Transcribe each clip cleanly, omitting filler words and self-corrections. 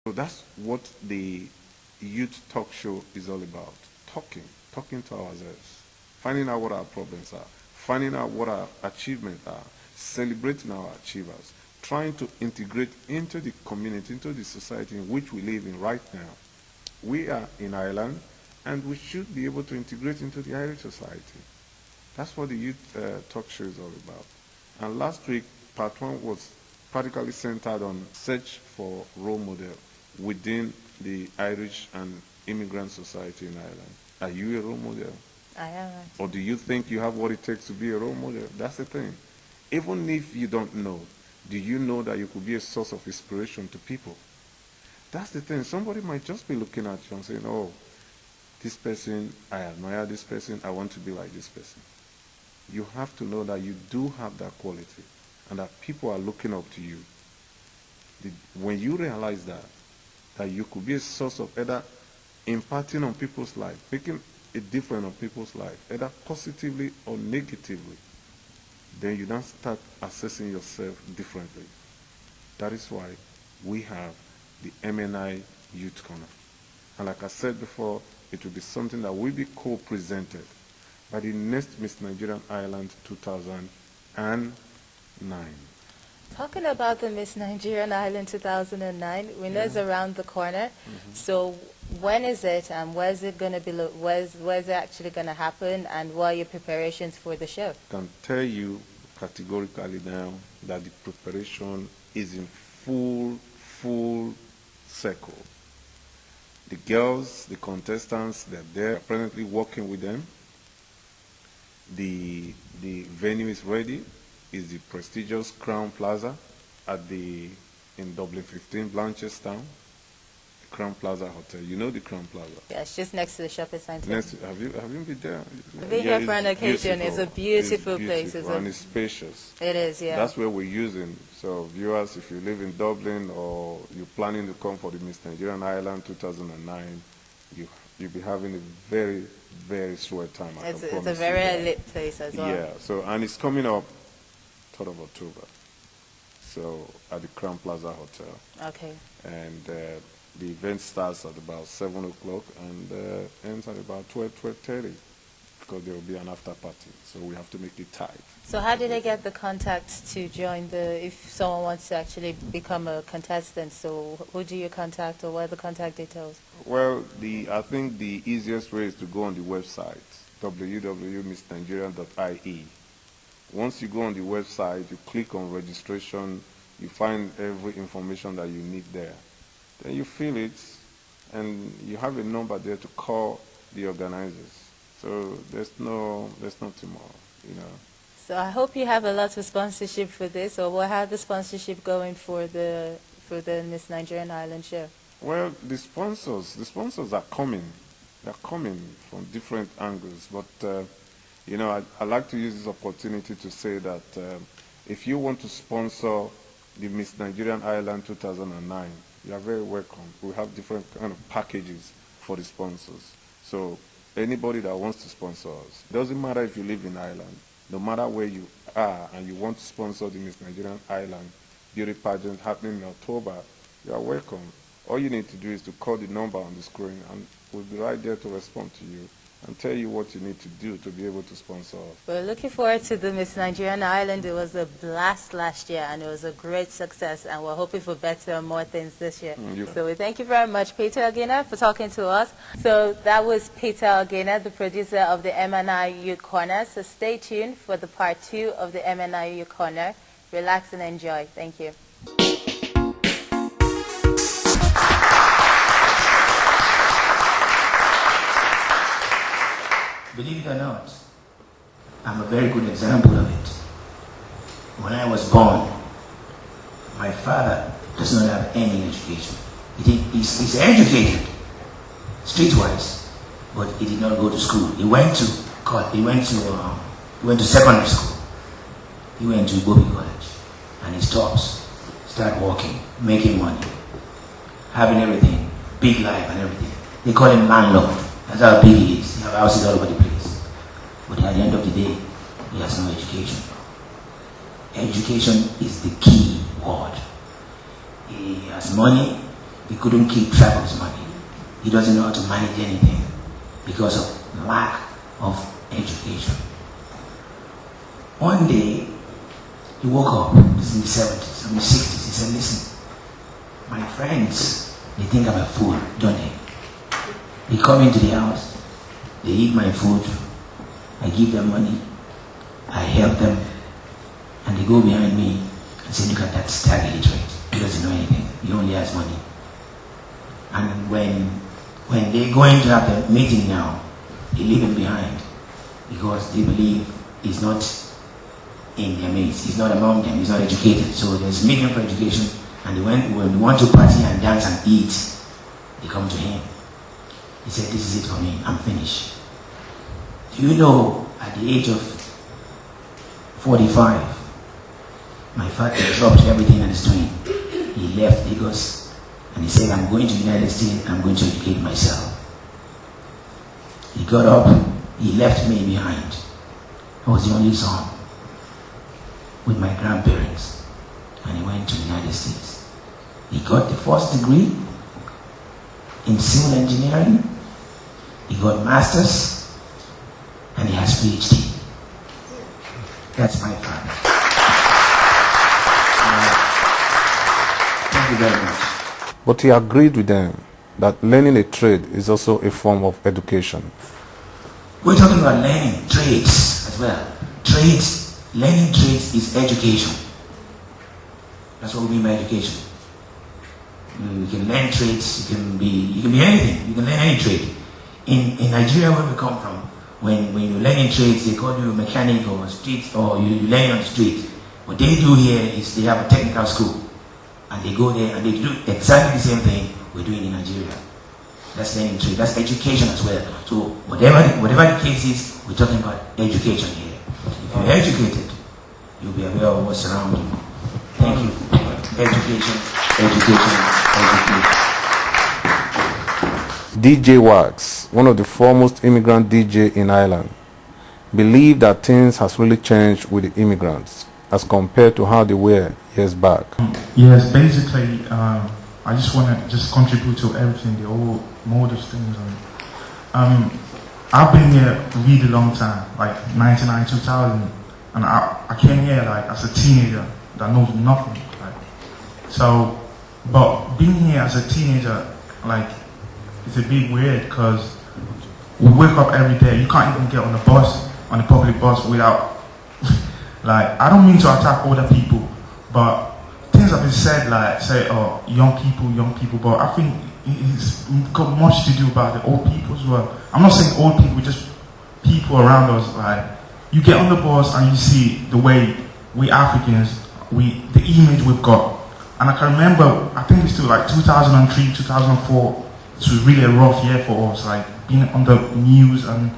So that's what the youth talk show is all about. Talking to ourselves, finding out what our problems are, finding out what our achievements are, celebrating our achievers, trying to integrate into the community, into the society in which we live in right now. We are in Ireland, and we should be able to integrate into the Irish society. That's what the youth talk show is all about. And last week, part one was practically centered on search for role model within the Irish and immigrant society in Ireland. Are you a role model? I am. Or do you think you have what it takes to be a role model? That's the thing. Even if you don't know, do you know that you could be a source of inspiration to people? That's the thing. Somebody might just be looking at you and saying, oh, this person, I admire this person, I want to be like this person. You have to know that you do have that quality and that people are looking up to you. When you realize that you could be a source of either imparting on people's life, making a difference on people's life, either positively or negatively, then you then start assessing yourself differently. That is why we have the MNI Youth Corner. And like I said before, it will be something that will be co-presented by the next Miss Nigerian Ireland 2009. Talking about the Miss Nigerian Ireland 2009, we know it's around the corner. So when is it, and where's it going to be? Where's it actually going to happen, and what are your preparations for the show? I can tell you categorically now that the preparation is in full circle. The girls, the contestants, they're presently working with them. The venue is ready. Is the prestigious Crown Plaza in Dublin 15, Blanchardstown. The Crown Plaza Hotel. You know the Crown Plaza? Yeah, it's just next to the shopping center. Have you been there? I've been here for an occasion. It's a beautiful place. And it's spacious. It is, yeah. That's where we're using. So viewers, if you live in Dublin or you're planning to come for the Miss Nigerian Ireland 2009, you'll be having a very, very sweet time. It's a very lit place as well. Yeah, and it's coming up 3rd of October. So at the Crown Plaza Hotel. Okay. And the event starts at about 7 o'clock and ends at about 12:30, because there will be an after party. So we have to make it tight. So how do they get the contacts to join if someone wants to actually become a contestant? So who do you contact, or what are the contact details? Well, I think the easiest way is to go on the website, www.missnigerian.ie. Once you go on the website, you click on registration, you find every information that you need there. Then you fill it, and you have a number there to call the organizers. So there's no tomorrow, you know. So I hope you have a lot of sponsorship for this, or what have the sponsorship going for the Miss Nigerian Ireland show? Well, the sponsors are coming. They're coming from different angles, but you know, I like to use this opportunity to say that if you want to sponsor the Miss Nigerian Ireland 2009, you are very welcome. We have different kind of packages for the sponsors. So anybody that wants to sponsor us, doesn't matter if you live in Ireland, no matter where you are and you want to sponsor the Miss Nigerian Ireland beauty pageant happening in October, you are welcome. All you need to do is to call the number on the screen, and we'll be right there to respond to you and tell you what you need to do to be able to sponsor us. We're looking forward to the Miss Nigerian Ireland. It was a blast last year, and it was a great success, and we're hoping for better and more things this year. So we thank you very much, Peter Ogina, for talking to us. So that was Peter Ogina, the producer of the MNI Youth Corner. So stay tuned for the part 2 of the MNI Youth Corner. Relax and enjoy. Thank you. Believe it or not, I'm a very good example of it. When I was born, my father does not have any education. He's educated, streetwise, but he did not go to school. He went to secondary school. He went to Bobby College, and he started working, making money, having everything, big life and everything. They call him landlord. That's how big he is. He has houses all over the place. But at the end of the day, he has no education. Education is the key word. He has money, He couldn't keep track of his money. He doesn't know how to manage anything because of lack of education. One day, he woke up, this is in the 70s, in the 60s, he said, listen, my friends, they think I'm a fool, don't they? They come into the house, they eat my food, I give them money, I help them, and they go behind me and say, look at that stag illiterate. He doesn't know anything, he only has money. And when they're going to have the meeting now, they leave him behind because they believe he's not in their midst, he's not among them, he's not educated. So there's meeting for education, and when they want to party and dance and eat, they come to him. He said, this is it for me, I'm finished. Do you know, at the age of 45, my father dropped everything and is doing. He left Lagos and he said, I'm going to the United States, I'm going to educate myself. He got up, he left me behind. I was the only son with my grandparents, and he went to the United States. He got the first degree in civil engineering, he got masters, and he has PhD. That's my father. Thank you very much. But he agreed with them that learning a trade is also a form of education. We're talking about learning trades as well. Learning trades is education. That's what we mean by education. You can learn trades, you can be anything, you can learn any trade. In Nigeria, where we come from, when you're learning trades, they call you a mechanic or a street, or you learn on the street. What they do here is they have a technical school, and they go there and they do exactly the same thing we're doing in Nigeria. That's learning trade, that's education as well. So whatever the case is, we're talking about education here. If you're educated, you'll be aware of what's around you. Thank you. Education, education, education. DJ Wax, one of the foremost immigrant DJ in Ireland, believed that things has really changed with the immigrants as compared to how they were years back. Yes, basically, I just want to just contribute to everything, the whole modest things. I've been here a really long time, like 99, 2000, and I came here like as a teenager that knows nothing. So, but being here as a teenager, like, it's a bit weird because we wake up every day. You can't even get on the bus, on the public bus without, like, I don't mean to attack older people, but things have been said, like, oh, young people, but I think it's got much to do about the old people as well. I'm not saying old people, just people around us. Like, you get on the bus and you see the way we Africans, the image we've got. And I can remember, I think it's still like 2003, 2004, it was really a rough year for us, like being on the news and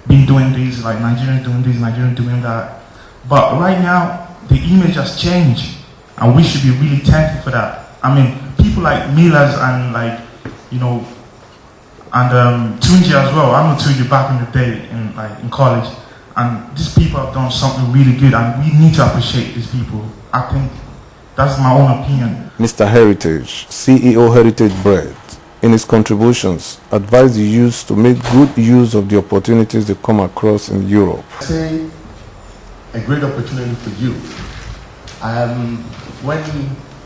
being doing this, like Nigerians doing this, Nigerians doing that. But right now, the image has changed, and we should be really thankful for that. I mean, people like Millers and like, you know, and Tunji as well. I know Tunji back in the day in college, and these people have done something really good, and we need to appreciate these people. I think that's my own opinion. Mr. Heritage, CEO Heritage Bread, in his contributions, advised the youth to make good use of the opportunities they come across in Europe. I say a great opportunity for you. When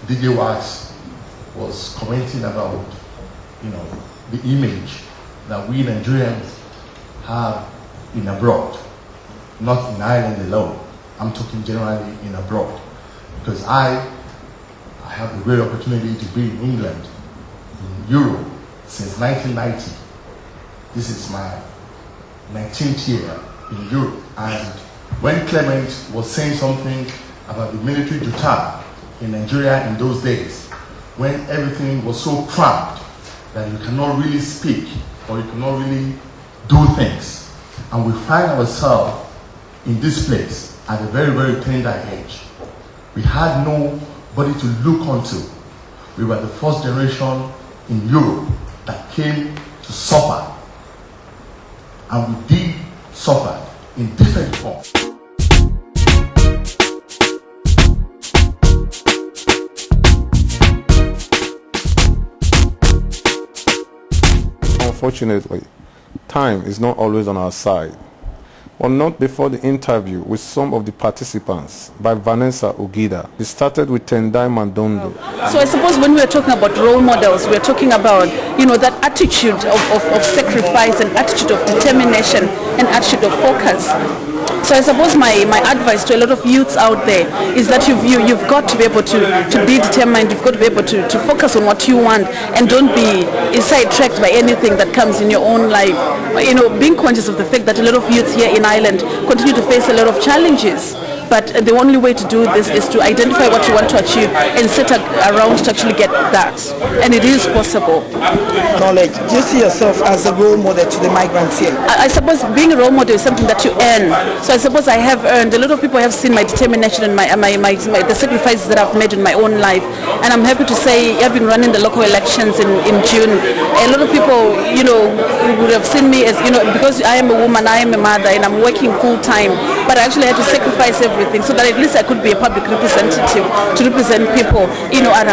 DJ Wax was commenting about, you know, the image that we Nigerians have in abroad, not in Ireland alone. I'm talking generally in abroad, because I have the great opportunity to be in England, in Europe, since 1990. This is my 19th year in Europe. And when Clement was saying something about the military dictatorship in Nigeria in those days, when everything was so cramped that you cannot really speak or you cannot really do things, and we find ourselves in this place at a very, very tender age. We had nobody to look onto. We were the first generation in Europe that came to suffer, and we did suffer in different forms. unfortunately, time is not always on our side. Well, not before the interview with some of the participants by Vanessa Ogida. We started with Tendai Mandondo. So I suppose when we're talking about role models, we're talking about, that attitude of sacrifice and attitude of determination and attitude of focus. So I suppose my advice to a lot of youths out there is that you've got to be able to be determined, you've got to be able to focus on what you want and don't be sidetracked by anything that comes in your own life. Being conscious of the fact that a lot of youths here in Ireland continue to face a lot of challenges. But the only way to do this is to identify what you want to achieve and set around to actually get that. And it is possible. Knowledge. Do you see yourself as a role model to the migrants here? I suppose being a role model is something that you earn. So I suppose I have earned. A lot of people have seen my determination and the sacrifices that I've made in my oon life. And I'm happy to say I've been running the local elections in June. A lot of people, would have seen me as, because I am a woman, I am a mother, and I'm working full time. But I actually had to sacrifice everything so that at least I could be a public representative to represent people, around.